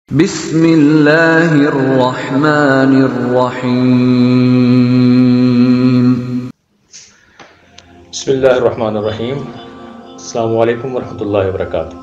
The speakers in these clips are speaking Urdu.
بسم اللہ الرحمن الرحیم۔ بسم اللہ الرحمن الرحیم۔ السلام علیکم ورحمۃ اللہ وبرکاتہ۔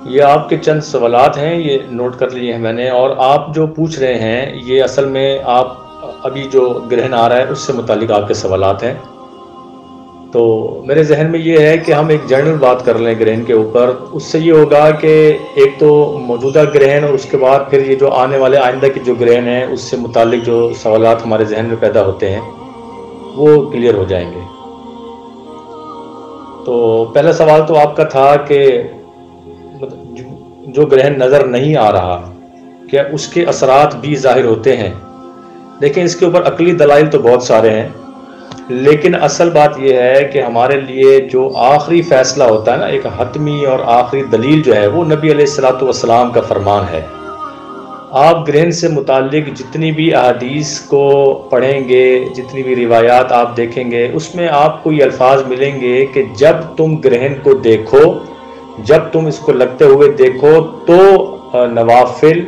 یہ آپ کے چند سوالات ہیں، یہ نوٹ کر لیے ہیں میں نے، اور آپ جو پوچھ رہے ہیں یہ اصل میں آپ ابھی جو گرہن آ رہا ہے اس سے متعلق آپ کے سوالات ہیں۔ تو میرے ذہن میں یہ ہے کہ ہم ایک جنرل بات کر لیں گرہن کے اوپر، اس سے یہ ہوگا کہ ایک تو موجودہ گرہن اور اس کے بعد پھر یہ جو آنے والے آئندہ کی جو گرہن ہیں اس سے متعلق جو سوالات ہمارے ذہن میں پیدا ہوتے ہیں وہ کلیئر ہو جائیں گے۔ تو پہلا سوال تو آپ کا تھا کہ جو گرہن نظر نہیں آ رہا کیا اس کے اثرات بھی ظاہر ہوتے ہیں؟ لیکن اس کے اوپر عقلی دلائل تو بہت سارے ہیں، لیکن اصل بات یہ ہے کہ ہمارے لیے جو آخری فیصلہ ہوتا ہے نا، ایک حتمی اور آخری دلیل جو ہے وہ نبی علیہ الصلوۃ والسلام کا فرمان ہے۔ آپ گرہن سے متعلق جتنی بھی احادیث کو پڑھیں گے، جتنی بھی روایات آپ دیکھیں گے، اس میں آپ کو یہ الفاظ ملیں گے کہ جب تم گرہن کو دیکھو، جب تم اس کو لگتے ہوئے دیکھو تو نوافل،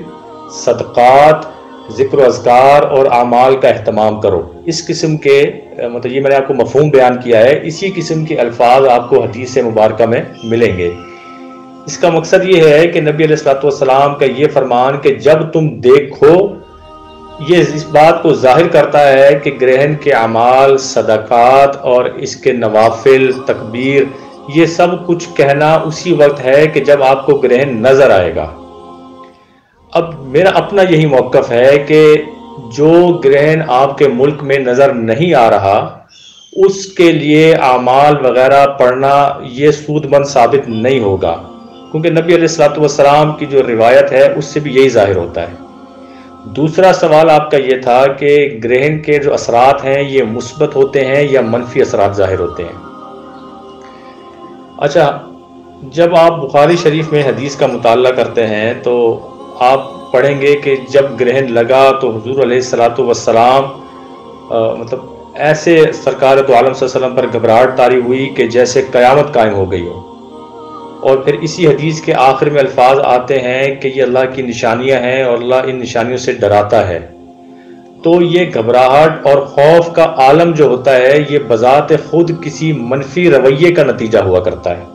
صدقات، ذکر و اذکار اور اعمال کا اہتمام کرو۔ اس قسم کے مطلب یہ میں نے آپ کو مفہوم بیان کیا ہے، اسی قسم کے الفاظ آپ کو حدیث مبارکہ میں ملیں گے۔ اس کا مقصد یہ ہے کہ نبی علیہ الصلوۃ والسلام کا یہ فرمان کہ جب تم دیکھو، یہ اس بات کو ظاہر کرتا ہے کہ گرہن کے اعمال، صدقات اور اس کے نوافل، تکبیر، یہ سب کچھ کہنا اسی وقت ہے کہ جب آپ کو گرہن نظر آئے گا۔ اب میرا اپنا یہی موقف ہے کہ جو گرہن آپ کے ملک میں نظر نہیں آ رہا اس کے لیے اعمال وغیرہ پڑھنا یہ سود مند ثابت نہیں ہوگا، کیونکہ نبی علیہ الصلوۃ والسلام کی جو روایت ہے اس سے بھی یہی ظاہر ہوتا ہے۔ دوسرا سوال آپ کا یہ تھا کہ گرہن کے جو اثرات ہیں یہ مثبت ہوتے ہیں یا منفی اثرات ظاہر ہوتے ہیں۔ اچھا، جب آپ بخاری شریف میں حدیث کا مطالعہ کرتے ہیں تو آپ پڑھیں گے کہ جب گرہن لگا تو حضور علیہ الصلوۃ والسلام مطلب ایسے سرکار دو عالم صلی اللہ علیہ وسلم پر گھبراہٹ طاری ہوئی کہ جیسے قیامت قائم ہو گئی ہو، اور پھر اسی حدیث کے آخر میں الفاظ آتے ہیں کہ یہ اللہ کی نشانیاں ہیں اور اللہ ان نشانیوں سے ڈراتا ہے۔ تو یہ گھبراہٹ اور خوف کا عالم جو ہوتا ہے یہ بذات خود کسی منفی رویے کا نتیجہ ہوا کرتا ہے،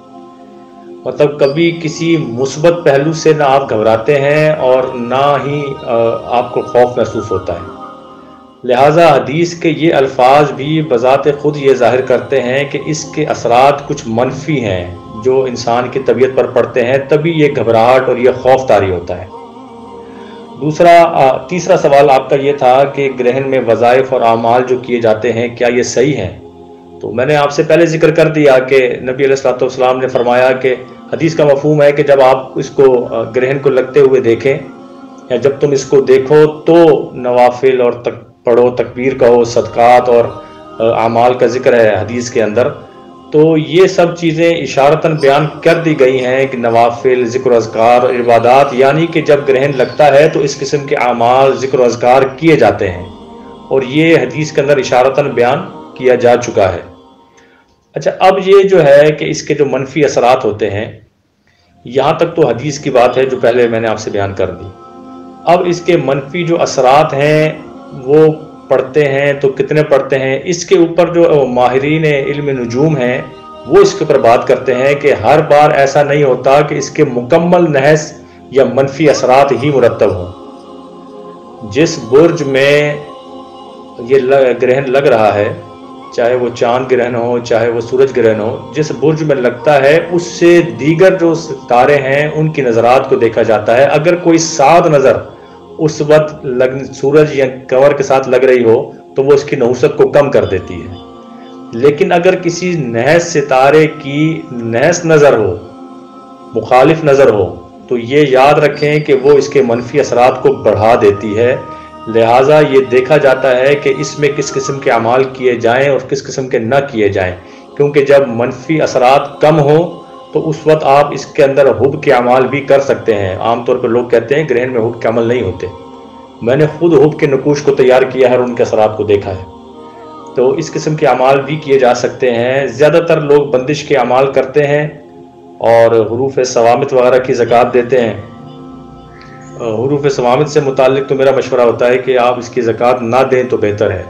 مطلب کبھی کسی مثبت پہلو سے نہ آپ گھبراتے ہیں اور نہ ہی آپ کو خوف محسوس ہوتا ہے۔ لہٰذا حدیث کے یہ الفاظ بھی بذات خود یہ ظاہر کرتے ہیں کہ اس کے اثرات کچھ منفی ہیں جو انسان کی طبیعت پر پڑتے ہیں، تبھی یہ گھبراہٹ اور یہ خوف طاری ہوتا ہے۔ تیسرا سوال آپ کا یہ تھا کہ گرہن میں وظائف اور اعمال جو کیے جاتے ہیں کیا یہ صحیح ہیں؟ تو میں نے آپ سے پہلے ذکر کر دیا کہ نبی علیہ الصلوۃ والسلام نے فرمایا کہ حدیث کا مفہوم ہے کہ جب آپ اس کو گرہن کو لگتے ہوئے دیکھیں یا جب تم اس کو دیکھو تو نوافل اور پڑھو، تکبیر کہو، صدقات اور اعمال کا ذکر ہے حدیث کے اندر۔ تو یہ سب چیزیں اشارتاً بیان کر دی گئی ہیں کہ نوافل، ذکر و اذکار اور عبادات، یعنی کہ جب گرہن لگتا ہے تو اس قسم کے اعمال، ذکر و اذکار کیے جاتے ہیں، اور یہ حدیث کے اندر اشارتاً بیان کیا جا چکا ہے۔ اچھا، اب یہ جو ہے کہ اس کے جو منفی اثرات ہوتے ہیں، یہاں تک تو حدیث کی بات ہے جو پہلے میں نے آپ سے بیان کر دی۔ اب اس کے منفی جو اثرات ہیں وہ پڑھتے ہیں تو کتنے پڑھتے ہیں، اس کے اوپر جو ماہرین علم نجوم ہیں وہ اس کے اوپر بات کرتے ہیں کہ ہر بار ایسا نہیں ہوتا کہ اس کے مکمل نحس یا منفی اثرات ہی مرتب ہوں۔ جس برج میں یہ گرہن لگ رہا ہے، چاہے وہ چاند گرہن ہو چاہے وہ سورج گرہن ہو، جس برج میں لگتا ہے اس سے دیگر جو ستارے ہیں ان کی نظرات کو دیکھا جاتا ہے۔ اگر کوئی سات نظر اس وقت سورج یا کنور کے ساتھ لگ رہی ہو تو وہ اس کی نحوست کو کم کر دیتی ہے، لیکن اگر کسی نحس ستارے کی نحس نظر ہو، مخالف نظر ہو، تو یہ یاد رکھیں کہ وہ اس کے منفی اثرات کو بڑھا دیتی ہے۔ لہٰذا یہ دیکھا جاتا ہے کہ اس میں کس قسم کے اعمال کیے جائیں اور کس قسم کے نہ کیے جائیں، کیونکہ جب منفی اثرات کم ہوں تو اس وقت آپ اس کے اندر حب کے اعمال بھی کر سکتے ہیں۔ عام طور پر لوگ کہتے ہیں گرہن میں حب کے عمل نہیں ہوتے، میں نے خود حب کے نقوش کو تیار کیا ہے اور ان کے اثرات کو دیکھا ہے۔ تو اس قسم کے اعمال بھی کیے جا سکتے ہیں۔ زیادہ تر لوگ بندش کے اعمال کرتے ہیں اور حروف ثوابت وغیرہ کی زکوٰۃ دیتے ہیں، حروف ثوابت سے متعلق تو میرا مشورہ ہوتا ہے کہ آپ اس کی زکوٰۃ نہ دیں تو بہتر ہے۔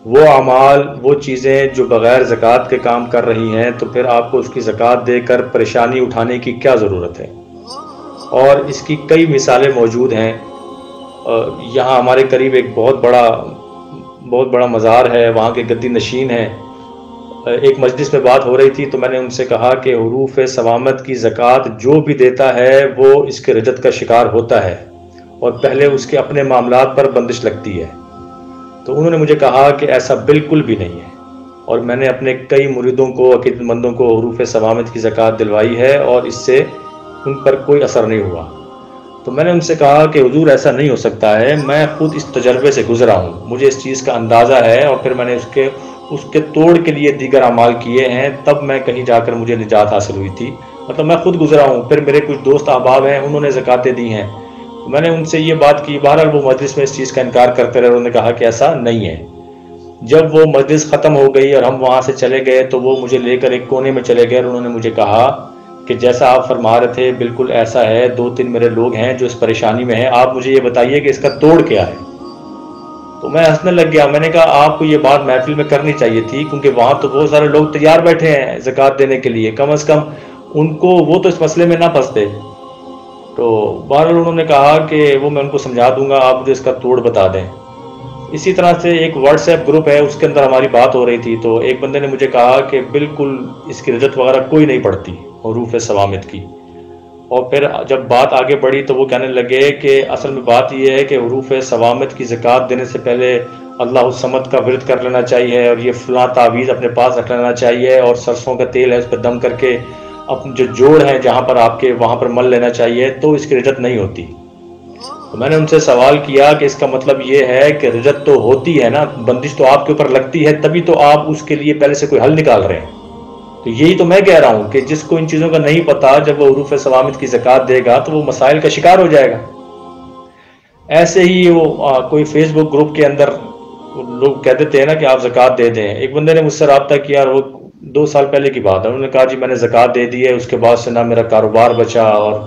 وہ اعمال، وہ چیزیں جو بغیر زکوٰۃ کے کام کر رہی ہیں، تو پھر آپ کو اس کی زکوٰۃ دے کر پریشانی اٹھانے کی کیا ضرورت ہے؟ اور اس کی کئی مثالیں موجود ہیں۔ یہاں ہمارے قریب ایک بہت بڑا مزار ہے، وہاں کے گدی نشین ہیں۔ ایک مجلس میں بات ہو رہی تھی تو میں نے ان سے کہا کہ حروف ثوابت کی زکوٰۃ جو بھی دیتا ہے وہ اس کے رجت کا شکار ہوتا ہے، اور پہلے اس کے اپنے معاملات پر بندش لگتی ہے۔ تو انہوں نے مجھے کہا کہ ایسا بالکل بھی نہیں ہے، اور میں نے اپنے کئی مریدوں کو، عقیدت مندوں کو حروف ثوابت کی زکوٰۃ دلوائی ہے، اور اس سے ان پر کوئی اثر نہیں ہوا۔ تو میں نے ان سے کہا کہ حضور ایسا نہیں ہو سکتا ہے، میں خود اس تجربے سے گزرا ہوں، مجھے اس چیز کا اندازہ ہے، اور پھر میں نے اس کے توڑ کے لیے دیگر اعمال کیے ہیں، تب میں کہیں جا کر مجھے نجات حاصل ہوئی تھی۔ مطلب میں خود گزرا ہوں، پھر میرے کچھ دوست احباب ہیں، انہوں نے زکاتیں دی ہیں۔ میں نے ان سے یہ بات کی، بہرحال وہ مجلس میں اس چیز کا انکار کرتے رہے، انہوں نے کہا کہ ایسا نہیں ہے۔ جب وہ مجلس ختم ہو گئی اور ہم وہاں سے چلے گئے تو وہ مجھے لے کر ایک کونے میں چلے گئے، اور انہوں نے مجھے کہا کہ جیسا آپ فرما رہے تھے بالکل ایسا ہے، 2-3 میرے لوگ ہیں جو اس پریشانی میں ہیں، آپ مجھے یہ بتائیے کہ اس کا توڑ کیا ہے۔ تو میں ہنسنے لگ گیا، میں نے کہا آپ کو یہ بات محفل میں کرنی چاہیے تھی، کیونکہ وہاں تو بہت سارے لوگ تیار بیٹھے ہیں زکوٰۃ دینے کے لیے، کم از کم ان کو وہ تو اس مسئلے میں نہ پھنستے۔ تو بہرحال انہوں نے کہا کہ وہ میں ان کو سمجھا دوں گا، آپ مجھے اس کا توڑ بتا دیں۔ اسی طرح سے ایک واٹس ایپ گروپ ہے، اس کے اندر ہماری بات ہو رہی تھی، تو ایک بندے نے مجھے کہا کہ بالکل اس کی رجت وغیرہ کوئی نہیں پڑتی حروف ثوابت کی۔ اور پھر جب بات آگے بڑھی تو وہ کہنے لگے کہ اصل میں بات یہ ہے کہ حروف ثوابت کی زکوٰۃ دینے سے پہلے اللہ الصمد کا ورد کر لینا چاہیے، اور یہ فلاں تعویذ اپنے پاس رکھ لینا چاہیے، اور سرسوں کا تیل ہے اس پہ دم کر کے اپنے جو جوڑ ہیں جہاں پر آپ کے وہاں پر مل لینا چاہیے، تو اس کی رجت نہیں ہوتی۔ تو میں نے ان سے سوال کیا کہ اس کا مطلب یہ ہے کہ رجت تو ہوتی ہے نا، بندش تو آپ کے اوپر لگتی ہے، تبھی تو آپ اس کے لیے پہلے سے کوئی حل نکال رہے ہیں۔ تو یہی تو میں کہہ رہا ہوں کہ جس کو ان چیزوں کا نہیں پتا، جب وہ حروف ثوابت کی زکوٰۃ دے گا تو وہ مسائل کا شکار ہو جائے گا۔ ایسے ہی وہ کوئی فیس بک گروپ کے اندر لوگ کہہ دیتے ہیں نا کہ آپ زکوٰۃ دے دیں۔ ایک بندے نے مجھ سے رابطہ کیا، وہ 2 سال پہلے کی بات ہے، انہوں نے کہا جی میں نے زکوٰۃ دے دی ہے، اس کے بعد سے نہ میرا کاروبار بچا، اور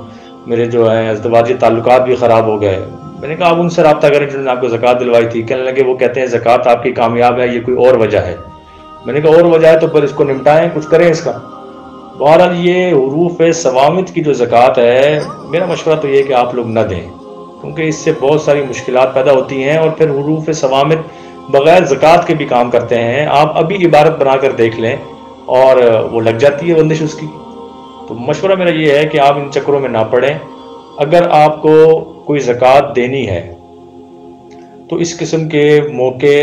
میرے جو ہیں ازدواجی تعلقات بھی خراب ہو گئے۔ میں نے کہا آپ ان سے رابطہ کریں جنہوں نے آپ کو زکوٰۃ دلوائی تھی۔ کہنے لگے وہ کہتے ہیں زکوٰۃ آپ کی کامیاب ہے، یہ کوئی اور وجہ ہے۔ میں نے کہا اور وجہ ہے تو پھر اس کو نمٹائیں، کچھ کریں اس کا۔ بہرحال یہ حروف ثوابت کی جو زکوٰۃ ہے، میرا مشورہ تو یہ ہے کہ آپ لوگ نہ دیں، کیونکہ اس سے بہت ساری مشکلات پیدا ہوتی ہیں، اور پھر حروف ثوابت بغیر زکوٰۃ کے بھی کام کرتے ہیں۔ آپ ابھی عبارت بنا کر دیکھ لیں، اور وہ لگ جاتی ہے بندش اس کی۔ تو مشورہ میرا یہ ہے کہ آپ ان چکروں میں نہ پڑیں۔ اگر آپ کو کوئی زکوٰۃ دینی ہے تو اس قسم کے موقع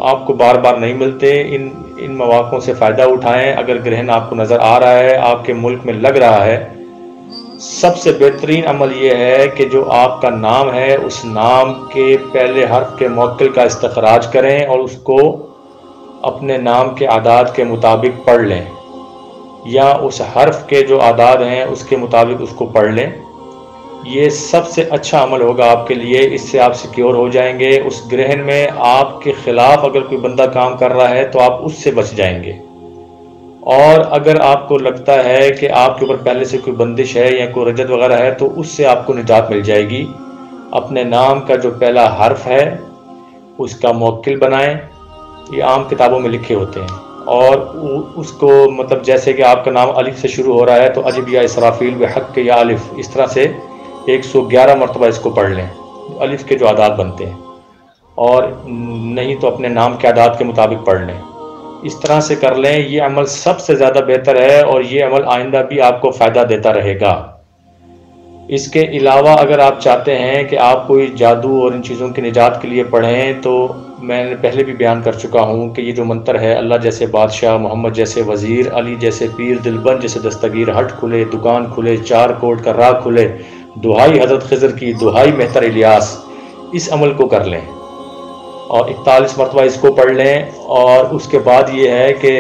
آپ کو بار بار نہیں ملتے، ان مواقعوں سے فائدہ اٹھائیں۔ اگر گرہن آپ کو نظر آ رہا ہے، آپ کے ملک میں لگ رہا ہے، سب سے بہترین عمل یہ ہے کہ جو آپ کا نام ہے اس نام کے پہلے حرف کے موکل کا استخراج کریں، اور اس کو اپنے نام کے اعداد کے مطابق پڑھ لیں، یا اس حرف کے جو اعداد ہیں اس کے مطابق اس کو پڑھ لیں۔ یہ سب سے اچھا عمل ہوگا آپ کے لیے، اس سے آپ سیکیور ہو جائیں گے۔ اس گرہن میں آپ کے خلاف اگر کوئی بندہ کام کر رہا ہے تو آپ اس سے بچ جائیں گے۔ اور اگر آپ کو لگتا ہے کہ آپ کے اوپر پہلے سے کوئی بندش ہے یا کوئی رجت وغیرہ ہے تو اس سے آپ کو نجات مل جائے گی۔ اپنے نام کا جو پہلا حرف ہے اس کا موکل بنائیں، یہ عام کتابوں میں لکھے ہوتے ہیں، اور اس کو مطلب جیسے کہ آپ کا نام الف سے شروع ہو رہا ہے تو اجب یا اسرافیل بحق یا الف، اس طرح سے 111 مرتبہ اس کو پڑھ لیں، الف کے جو اعداد بنتے ہیں، اور نہیں تو اپنے نام کے اعداد کے مطابق پڑھ لیں۔ اس طرح سے کر لیں، یہ عمل سب سے زیادہ بہتر ہے، اور یہ عمل آئندہ بھی آپ کو فائدہ دیتا رہے گا۔ اس کے علاوہ اگر آپ چاہتے ہیں کہ آپ کوئی جادو اور ان چیزوں کی نجات کے لیے پڑھیں، تو میں نے پہلے بھی بیان کر چکا ہوں کہ یہ جو منتر ہے، اللہ جیسے بادشاہ، محمد جیسے وزیر، علی جیسے پیر، دلبند جیسے دستگیر، ہٹ کھلے، دکان کھلے، 4 کوٹ کا راہ کھلے، دہائی حضرت خضر کی، دہائی مہتر الیاس، اس عمل کو کر لیں اور 41 مرتبہ اس کو پڑھ لیں، اور اس کے بعد یہ ہے کہ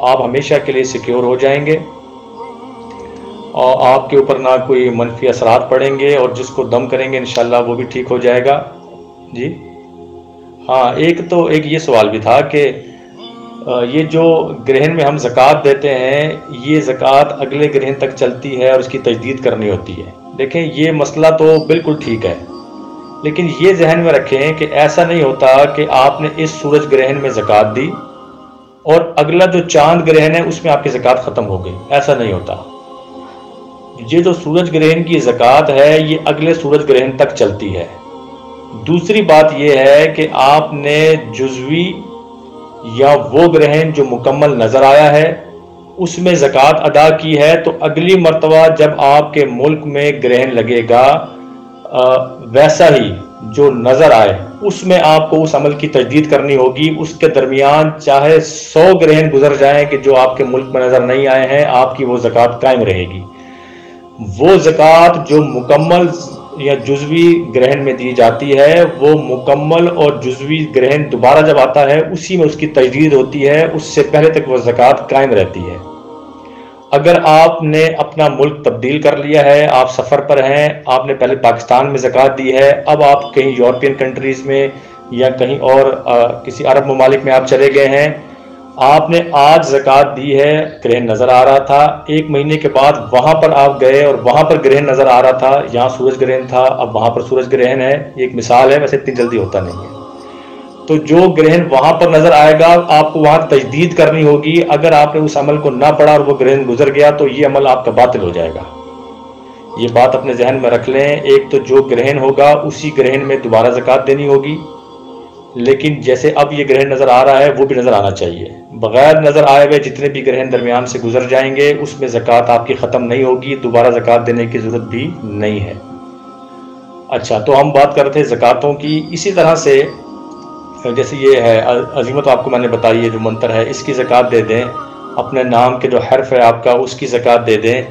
آپ ہمیشہ کے لیے سیکیور ہو جائیں گے، اور آپ کے اوپر نہ کوئی منفی اثرات پڑیں گے، اور جس کو دم کریں گے انشاءاللہ وہ بھی ٹھیک ہو جائے گا۔ جی ہاں، ایک یہ سوال بھی تھا کہ یہ جو گرہن میں ہم زکوٰۃ دیتے ہیں، یہ زکوٰۃ اگلے گرہن تک چلتی ہے اور اس کی تجدید کرنی ہوتی ہے؟ دیکھیں یہ مسئلہ تو بالکل ٹھیک ہے، لیکن یہ ذہن میں رکھیں کہ ایسا نہیں ہوتا کہ آپ نے اس سورج گرہن میں زکوٰۃ دی اور اگلا جو چاند گرہن ہے اس میں آپ کی زکوٰۃ ختم ہو گئی، ایسا نہیں ہوتا۔ یہ جو سورج گرہن کی زکوٰۃ ہے یہ اگلے سورج گرہن تک چلتی ہے۔ دوسری بات یہ ہے کہ آپ نے جزوی یا وہ گرہن جو مکمل نظر آیا ہے اس میں زکوٰۃ ادا کی ہے، تو اگلی مرتبہ جب آپ کے ملک میں گرہن لگے گا ویسا ہی جو نظر آئے اس میں آپ کو اس عمل کی تجدید کرنی ہوگی۔ اس کے درمیان چاہے 100 گرہن گزر جائیں کہ جو آپ کے ملک میں نظر نہیں آئے ہیں، آپ کی وہ زکوٰۃ قائم رہے گی۔ وہ زکوٰۃ جو مکمل یا جزوی گرہن میں دی جاتی ہے، وہ مکمل اور جزوی گرہن دوبارہ جب آتا ہے اسی میں اس کی تجدید ہوتی ہے، اس سے پہلے تک وہ زکوٰۃ قائم رہتی ہے۔ اگر آپ نے اپنا ملک تبدیل کر لیا ہے، آپ سفر پر ہیں، آپ نے پہلے پاکستان میں زکوٰۃ دی ہے، اب آپ کہیں یورپین کنٹریز میں یا کہیں اور کسی عرب ممالک میں آپ چلے گئے ہیں، آپ نے آج زکوٰۃ دی ہے، گرہن نظر آ رہا تھا، 1 مہینے کے بعد وہاں پر آپ گئے اور وہاں پر گرہن نظر آ رہا تھا، یہاں سورج گرہن تھا، اب وہاں پر سورج گرہن ہے، یہ ایک مثال ہے، ویسے اتنی جلدی ہوتا نہیں ہے۔ تو جو گرہن وہاں پر نظر آئے گا آپ کو وہاں تجدید کرنی ہوگی۔ اگر آپ نے اس عمل کو نہ پڑھا اور وہ گرہن گزر گیا تو یہ عمل آپ کا باطل ہو جائے گا۔ یہ بات اپنے ذہن میں رکھ لیں، ایک تو جو گرہن ہوگا اسی گرہن میں دوبارہ زکوٰۃ دینی ہوگی، لیکن جیسے اب یہ گرہن نظر آ رہا ہے وہ بھی نظر آنا چاہیے۔ بغیر نظر آئے ہوئے جتنے بھی گرہن درمیان سے گزر جائیں گے اس میں زکوٰۃ آپ کی ختم نہیں ہوگی، دوبارہ زکوٰۃ دینے کی ضرورت بھی نہیں ہے۔ اچھا، تو ہم بات کرتے ہیں زکوٰۃوں کی۔ اسی طرح سے جیسے یہ ہے عظیمت آپ کو میں نے بتائی ہے، جو منتر ہے اس کی زکوٰۃ دے دیں، اپنے نام کے جو حرف ہے آپ کا اس کی زکوٰۃ دے دیں،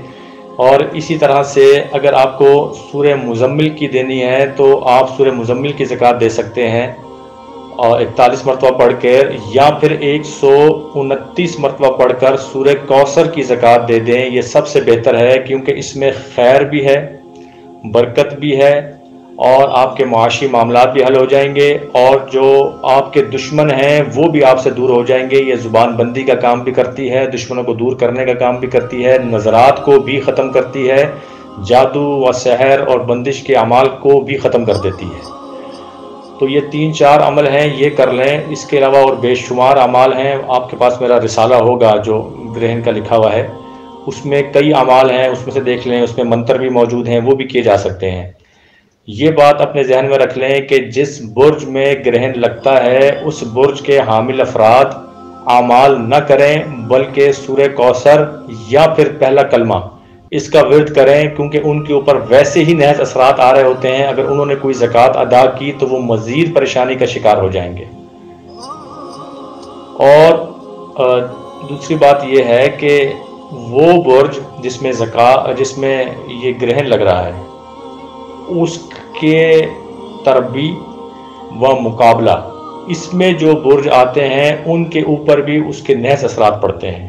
اور اسی طرح سے اگر آپ کو سورہ مزمل کی دینی ہے تو آپ سورہ مزمل کی زکوٰۃ دے سکتے ہیں، اور 41 مرتبہ پڑھ کر، یا پھر 129 مرتبہ پڑھ کر سورہ کوثر کی زکوٰۃ دے دیں۔ یہ سب سے بہتر ہے کیونکہ اس میں خیر بھی ہے، برکت بھی ہے، اور آپ کے معاشی معاملات بھی حل ہو جائیں گے، اور جو آپ کے دشمن ہیں وہ بھی آپ سے دور ہو جائیں گے۔ یہ زبان بندی کا کام بھی کرتی ہے، دشمنوں کو دور کرنے کا کام بھی کرتی ہے، نظرات کو بھی ختم کرتی ہے، جادو و سحر اور بندش کے اعمال کو بھی ختم کر دیتی ہے۔ تو یہ 3-4 عمل ہیں، یہ کر لیں۔ اس کے علاوہ اور بے شمار اعمال ہیں، آپ کے پاس میرا رسالہ ہوگا جو گرہن کا لکھا ہوا ہے، اس میں کئی اعمال ہیں، اس میں سے دیکھ لیں، اس میں منتر بھی موجود ہیں، وہ بھی کیے جا سکتے ہیں۔ یہ بات اپنے ذہن میں رکھ لیں کہ جس برج میں گرہن لگتا ہے اس برج کے حامل افراد اعمال نہ کریں، بلکہ سورہ کوثر یا پھر پہلا کلمہ اس کا ورد کریں، کیونکہ ان کے اوپر ویسے ہی محض اثرات آ رہے ہوتے ہیں۔ اگر انہوں نے کوئی زکوٰۃ ادا کی تو وہ مزید پریشانی کا شکار ہو جائیں گے۔ اور دوسری بات یہ ہے کہ وہ برج جس میں یہ گرہن لگ رہا ہے اس کے تربی و مقابلہ اس میں جو برج آتے ہیں ان کے اوپر بھی اس کے محض اثرات پڑتے ہیں،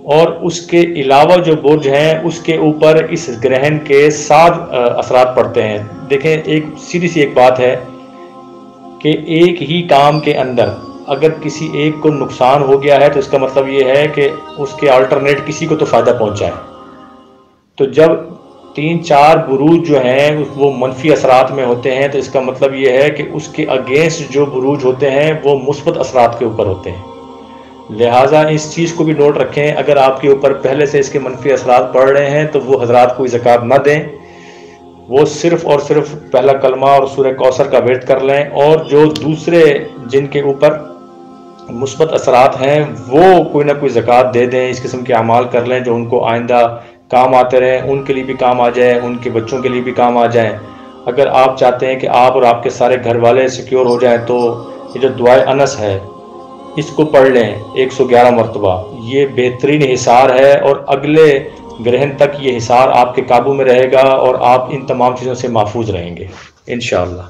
اور اس کے علاوہ جو برج ہیں اس کے اوپر اس گرہن کے 7 اثرات پڑتے ہیں۔ دیکھیں، ایک سیدھی سی ایک بات ہے کہ ایک ہی کام کے اندر اگر کسی ایک کو نقصان ہو گیا ہے تو اس کا مطلب یہ ہے کہ اس کے آلٹرنیٹ کسی کو تو فائدہ پہنچا ہے۔ تو جب 3-4 بروج جو ہیں وہ منفی اثرات میں ہوتے ہیں تو اس کا مطلب یہ ہے کہ اس کے اگینسٹ جو بروج ہوتے ہیں وہ مثبت اثرات کے اوپر ہوتے ہیں۔ لہٰذا اس چیز کو بھی نوٹ رکھیں، اگر آپ کے اوپر پہلے سے اس کے منفی اثرات پڑ رہے ہیں تو وہ حضرات کوئی زکوٰۃ نہ دیں، وہ صرف اور صرف پہلا کلمہ اور سورہ کوثر کا ورد کر لیں، اور جو دوسرے جن کے اوپر مثبت اثرات ہیں وہ کوئی نہ کوئی زکوٰۃ دے دیں، اس قسم کے اعمال کر لیں جو ان کو آئندہ کام آتے رہیں، ان کے لیے بھی کام آ جائے، ان کے بچوں کے لیے بھی کام آ جائیں۔ اگر آپ چاہتے ہیں کہ آپ اور آپ کے سارے گھر والے سیکیور ہو جائیں تو یہ جو دعائے انس ہے اس کو پڑھ لیں 111 مرتبہ، یہ بہترین حصار ہے، اور اگلے گرہن تک یہ حصار آپ کے قابو میں رہے گا اور آپ ان تمام چیزوں سے محفوظ رہیں گے انشاءاللہ۔